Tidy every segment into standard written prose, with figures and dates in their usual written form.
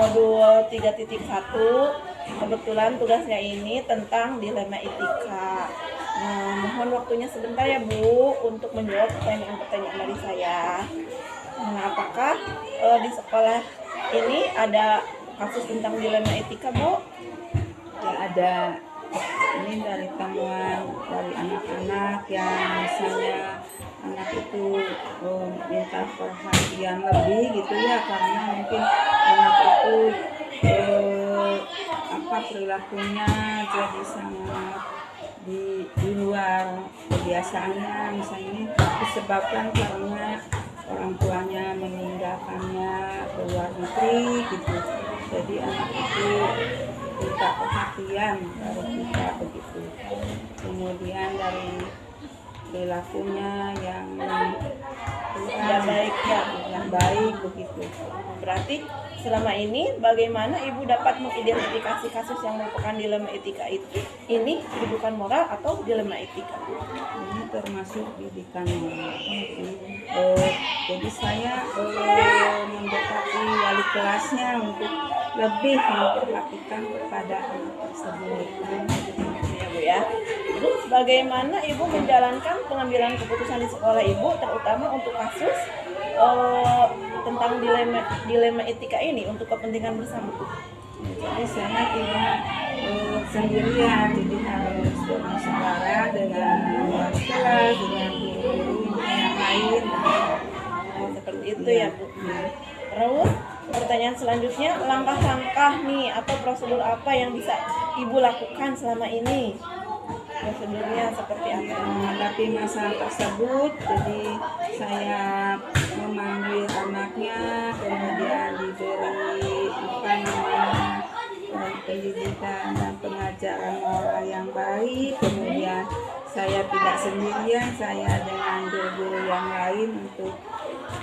modul 3.1. Kebetulan tugasnya ini tentang dilema etika. Nah, mohon waktunya sebentar ya Bu untuk menjawab pertanyaan-pertanyaan dari saya. Nah, apakah di sekolah ini ada kasus tentang dilema etika, Bu? Ya, ada. Ini dari temuan dari anak-anak yang misalnya anak itu minta perhatian lebih gitu ya, karena mungkin anak itu perilakunya jadi sangat di luar kebiasaannya, misalnya disebabkan karena orang tuanya meninggalkannya ke luar negeri gitu. Jadi anak itu minta perhatian dari kita begitu. Kemudian dari perilakunya yang baik ya, yang baik begitu. Berarti selama ini bagaimana Ibu dapat mengidentifikasi kasus yang merupakan dilema etika itu? Ini didikan moral atau dilema etika? Ini termasuk didikan moral. Jadi saya mendekati wali kelasnya untuk lebih memperhatikan kepada anak tersebut. Ya Bu ya. Terus bagaimana Ibu menjalankan pengambilan keputusan di sekolah Ibu, terutama untuk kasus tentang dilema etika ini untuk kepentingan bersama? Jadi saya tidak sendirian, jadi harus bermusyawarah dengan wali kelas, dengan guru-guru yang lain. Seperti itu ya Bu. Terus pertanyaan selanjutnya, langkah-langkah nih atau prosedur apa yang bisa Ibu lakukan selama ini? Prosedurnya seperti apa? Menghadapi masalah tersebut, jadi saya memanggil anaknya, kemudian diberi pendidikan dan pengajaran moral yang baik. Kemudian saya tidak sendirian, saya dengan guru-guru yang lain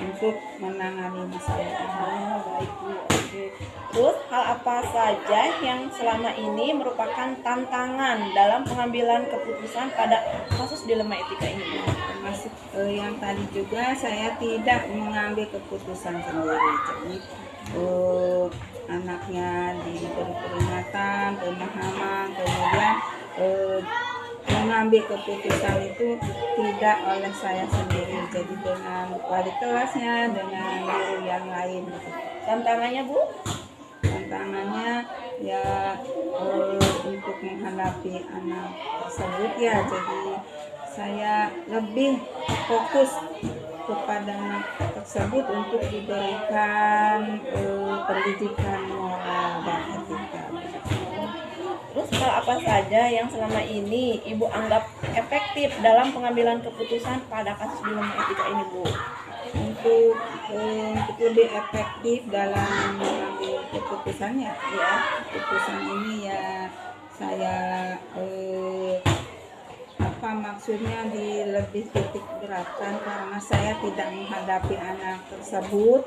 untuk menangani masalah. Baik Bu. Oke. Terus hal apa saja yang selama ini merupakan tantangan dalam pengambilan keputusan pada kasus dilema etika ini? Termasuk yang tadi juga saya tidak mengambil keputusan sendiri. Jadi anaknya diberi peringatan, pemahaman, kemudian mengambil keputusan itu tidak oleh saya sendiri, jadi dengan wali kelasnya, dengan guru yang lain. Tantangannya Bu? Tantangannya ya untuk menghadapi anak tersebut ya, jadi saya lebih fokus kepada anak tersebut untuk diberikan pendidikan moral dan etika. Terus hal apa saja yang selama ini Ibu anggap efektif dalam pengambilan keputusan pada kasus dilema etika ini Bu? Untuk lebih efektif dalam mengambil keputusannya, ya keputusan ini ya saya maksudnya lebih titik beratkan, karena saya tidak menghadapi anak tersebut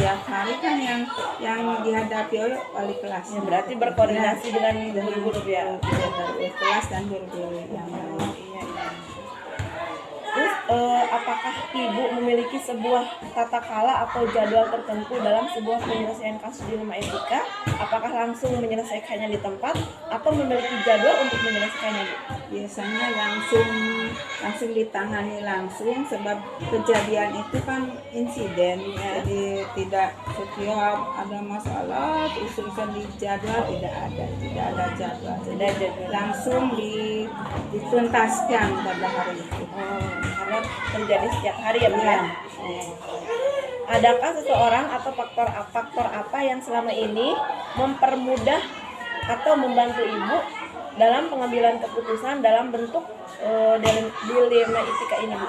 tiap hari kan yang dihadapi oleh wali kelas. Ya, berarti berkoordinasi dengan guru-guru ya, wali kelas dan guru-guru yang lain. Terus apakah Ibu memiliki sebuah tata kala atau jadwal tertentu dalam sebuah penyelesaian kasus dilema etika? Apakah langsung menyelesaikannya di tempat atau memiliki jadwal untuk menyelesaikannya Bu? Biasanya langsung ditangani langsung, sebab kejadian itu kan insiden ya. Jadi tidak setiap ada masalah terus-terusan di jadwal, tidak ada jadwal. Jadi langsung dituntaskan pada hari itu. Karena terjadi setiap hari ya Bu ya. Adakah seseorang atau faktor apa yang selama ini mempermudah atau membantu Ibu dalam pengambilan keputusan dalam bentuk dilema etika ini Bu?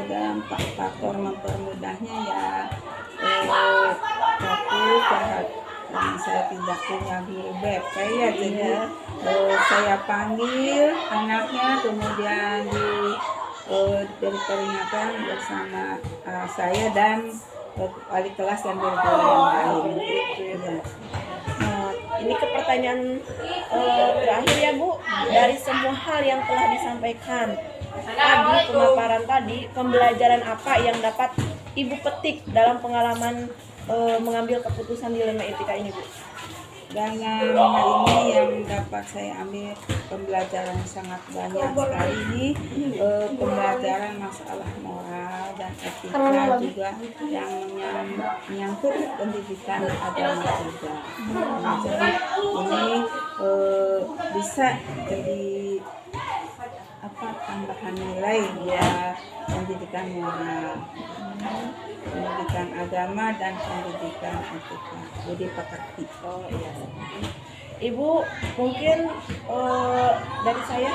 Dalam faktor mempermudahnya ya fokus, karena saya tidak punya guru BP ya, jadi saya panggil anaknya, kemudian dari peringatan bersama saya dan wali kelas dan guru-guru yang lain. Ini ke pertanyaan terakhir ya Bu, dari semua hal yang telah disampaikan tadi, pemaparan tadi, pembelajaran apa yang dapat Ibu petik dalam pengalaman mengambil keputusan dilema etika ini, Bu? Dalam hal ini yang dapat saya ambil pembelajaran sangat banyak sekali ini, pembelajaran masalah moral dan etika juga yang menyangkut pendidikan agama juga. Nah, jadi ini bisa jadi tambahan nilai buat pendidikan moral, pendidikan agama dan pendidikan etika. Jadi pekerti. Oh iya. Ibu, mungkin dari saya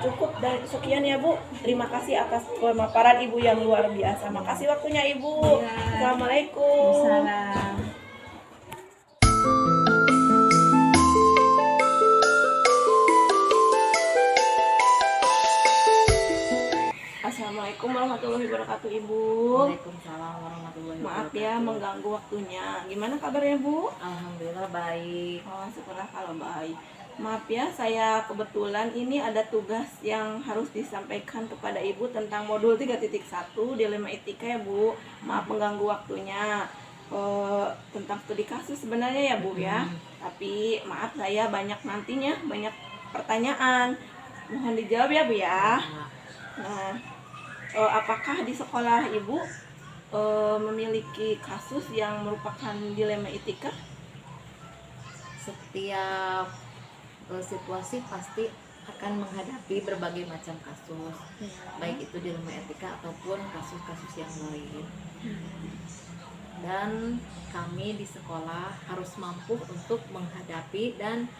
cukup dari sekian ya, Bu. Terima kasih atas pemaparan Ibu yang luar biasa. Makasih waktunya, Ibu. Ya. Assalamualaikum. Salam. Assalamualaikum warahmatullahi wabarakatuh, Ibu. Waalaikumsalam warahmatullahi Maaf wabarakatuh. ya mengganggu waktunya. Gimana kabarnya, Bu? Alhamdulillah baik. Oh, syukurlah kalau baik. Maaf ya, saya kebetulan ini ada tugas yang harus disampaikan kepada Ibu tentang modul 3.1 dilema etika ya, Bu. Maaf mengganggu waktunya. Tentang studi kasus sebenarnya ya, Bu ya. Tapi maaf saya banyak nantinya banyak pertanyaan. Mohon dijawab ya, Bu ya. Nah, apakah di sekolah Ibu memiliki kasus yang merupakan dilema etika? Setiap situasi pasti akan menghadapi berbagai macam kasus, baik itu dilema etika ataupun kasus-kasus yang lain. Dan kami di sekolah harus mampu untuk menghadapi dan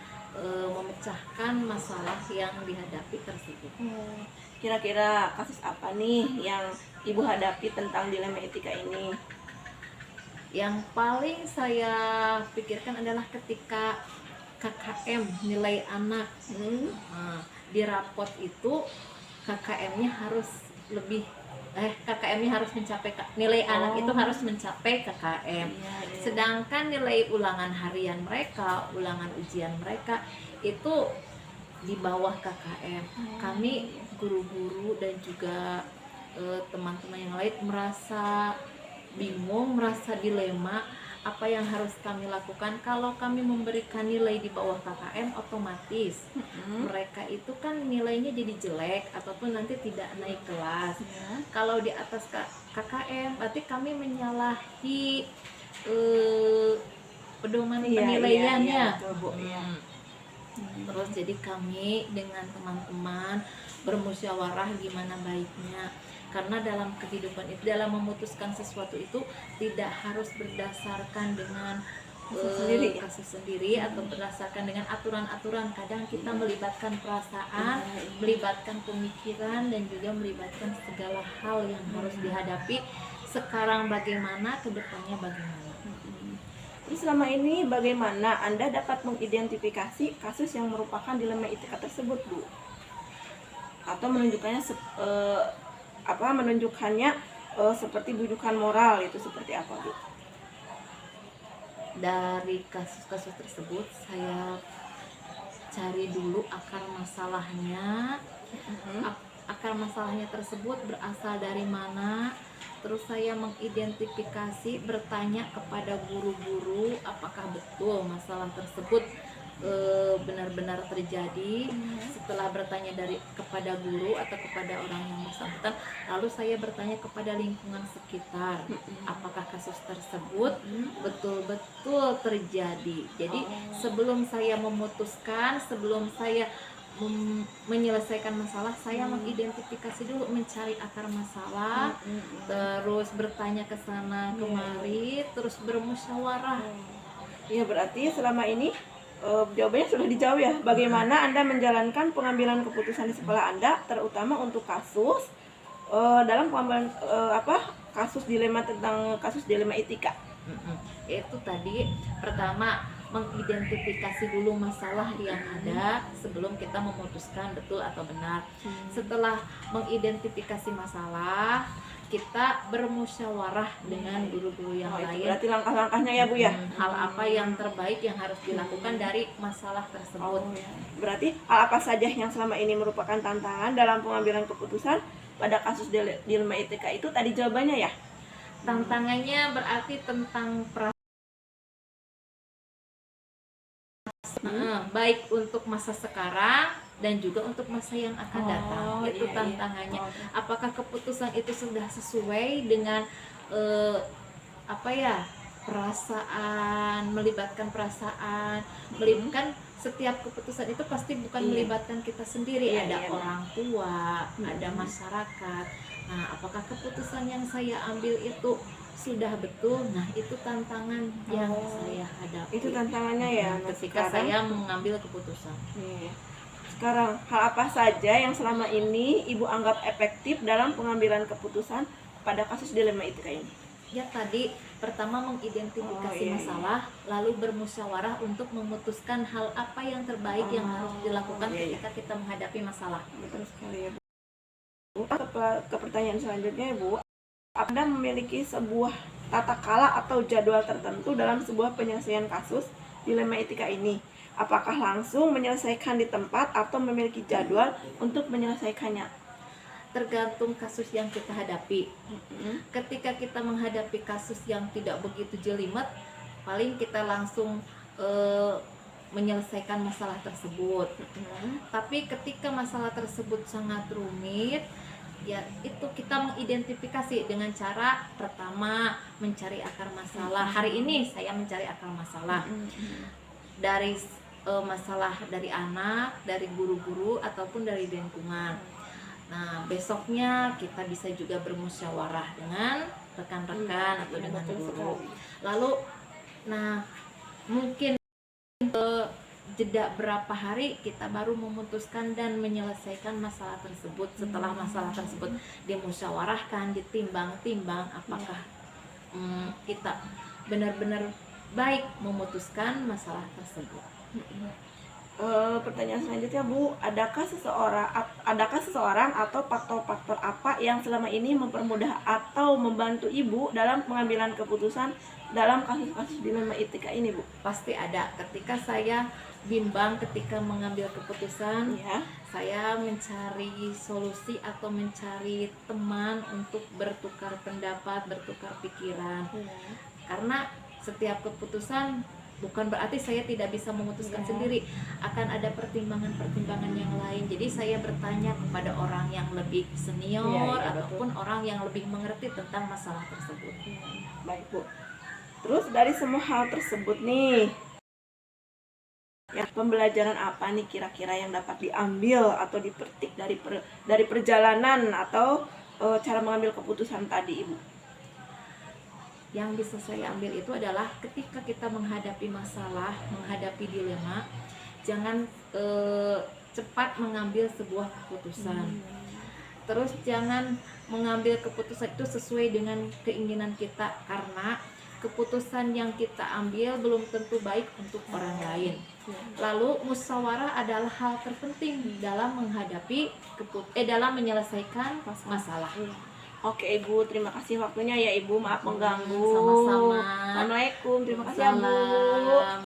memecahkan masalah yang dihadapi tersebut. Kira-kira kasus apa nih yang Ibu hadapi tentang dilema etika ini? Yang paling saya pikirkan adalah ketika KKM nilai anak. Nah, di rapot itu KKM-nya harus lebih KKM-nya harus mencapai nilai anak itu harus mencapai KKM. Sedangkan nilai ulangan harian mereka, ulangan ujian mereka itu di bawah KKM. Kami guru-guru dan juga teman-teman yang lain merasa bingung, merasa dilema apa yang harus kami lakukan. Kalau kami memberikan nilai di bawah KKM, otomatis mereka itu kan nilainya jadi jelek ataupun nanti tidak naik kelas. Kalau di atas KKM berarti kami menyalahi pedoman penilaiannya. Betul, Bu. Terus jadi kami dengan teman-teman bermusyawarah gimana baiknya, karena dalam kehidupan itu, dalam memutuskan sesuatu itu tidak harus berdasarkan dengan kasus sendiri atau berdasarkan dengan aturan-aturan. Kadang kita melibatkan perasaan, melibatkan pemikiran, dan juga melibatkan segala hal yang harus dihadapi. Sekarang bagaimana, kedepannya bagaimana. Terus selama ini bagaimana Anda dapat mengidentifikasi kasus yang merupakan dilema etika tersebut, Bu? Atau menunjukkannya seperti bujukan moral itu seperti apa, Bu? Dari kasus-kasus tersebut saya cari dulu akar masalahnya. Akar masalahnya tersebut berasal dari mana. Terus saya mengidentifikasi, bertanya kepada guru-guru apakah betul masalah tersebut benar-benar terjadi. Setelah bertanya kepada guru atau kepada orang yang bersangkutan, lalu saya bertanya kepada lingkungan sekitar apakah kasus tersebut betul-betul terjadi. Jadi sebelum saya memutuskan, sebelum saya menyelesaikan masalah, saya mengidentifikasi dulu, mencari akar masalah, terus bertanya ke sana kemari, terus bermusyawarah. Ya, berarti selama ini jawabannya sudah dijawab ya. Bagaimana Anda menjalankan pengambilan keputusan di sekolah Anda, terutama untuk kasus dalam pengambilan kasus dilema etika. Itu tadi pertama mengidentifikasi dulu masalah yang ada sebelum kita memutuskan betul atau benar. Setelah mengidentifikasi masalah, kita bermusyawarah dengan guru-guru yang lain. Berarti langkah-langkahnya ya, Bu ya. Hal apa yang terbaik yang harus dilakukan dari masalah tersebut. Berarti hal apa saja yang selama ini merupakan tantangan dalam pengambilan keputusan pada kasus dilema etika itu tadi jawabannya ya. Tantangannya berarti tentang baik untuk masa sekarang dan juga untuk masa yang akan datang. Itu iya. tantangannya. Apakah keputusan itu sudah sesuai dengan apa ya, perasaan, melibatkan perasaan, melibatkan setiap keputusan itu pasti bukan Iya. melibatkan kita sendiri, Iya, ada iya. orang tua, ada masyarakat. Nah, apakah keputusan yang saya ambil itu sudah betul? Nah, itu tantangan yang saya hadapi. Itu tantangannya ya. Nah, ketika sekarang, saya mengambil keputusan. Iya. Sekarang, hal apa saja yang selama ini Ibu anggap efektif dalam pengambilan keputusan pada kasus dilema etika ini? Ya, tadi pertama mengidentifikasi iya. masalah, lalu bermusyawarah untuk memutuskan hal apa yang terbaik yang harus dilakukan iya. ketika kita menghadapi masalah. Betul sekali ya, Bu. Ke pertanyaan selanjutnya, Bu. Anda memiliki sebuah tata kala atau jadwal tertentu dalam sebuah penyelesaian kasus dilema etika ini? Apakah langsung menyelesaikan di tempat atau memiliki jadwal untuk menyelesaikannya? Tergantung kasus yang kita hadapi. Ketika kita menghadapi kasus yang tidak begitu jelimet, paling kita langsung menyelesaikan masalah tersebut. Tapi ketika masalah tersebut sangat rumit, ya itu kita mengidentifikasi dengan cara pertama mencari akar masalah. Hari ini saya mencari akar masalah dari masalah dari anak, dari guru-guru ataupun dari lingkungan. Nah, besoknya kita bisa juga bermusyawarah dengan rekan-rekan atau dengan guru. Lalu, nah mungkin jeda berapa hari kita baru memutuskan dan menyelesaikan masalah tersebut. Setelah masalah tersebut dimusyawarahkan, ditimbang-timbang apakah kita benar-benar baik memutuskan masalah tersebut. Pertanyaan selanjutnya, Bu, adakah seseorang atau faktor-faktor apa yang selama ini mempermudah atau membantu Ibu dalam pengambilan keputusan dalam kasus-kasus dilema etika ini, Bu? Pasti ada. Ketika saya bimbang ketika mengambil keputusan, Ya. saya mencari solusi atau mencari teman untuk bertukar pendapat, bertukar pikiran. Karena setiap keputusan bukan berarti saya tidak bisa memutuskan sendiri, akan ada pertimbangan-pertimbangan yang lain. Jadi saya bertanya kepada orang yang lebih senior ataupun orang yang lebih mengerti tentang masalah tersebut. Baik, Bu. Terus dari semua hal tersebut nih, ya, pembelajaran apa nih kira-kira yang dapat diambil atau dipetik dari perjalanan atau cara mengambil keputusan tadi, Ibu? Yang bisa saya ambil itu adalah ketika kita menghadapi masalah, menghadapi dilema, jangan cepat mengambil sebuah keputusan. Terus jangan mengambil keputusan itu sesuai dengan keinginan kita, karena keputusan yang kita ambil belum tentu baik untuk orang lain. Lalu musyawarah adalah hal terpenting dalam menghadapi dalam menyelesaikan masalah. Oke, Ibu, terima kasih waktunya ya, Ibu. Maaf mengganggu. Sama-sama. Assalamualaikum, terima kasih ya, Bu. Salam.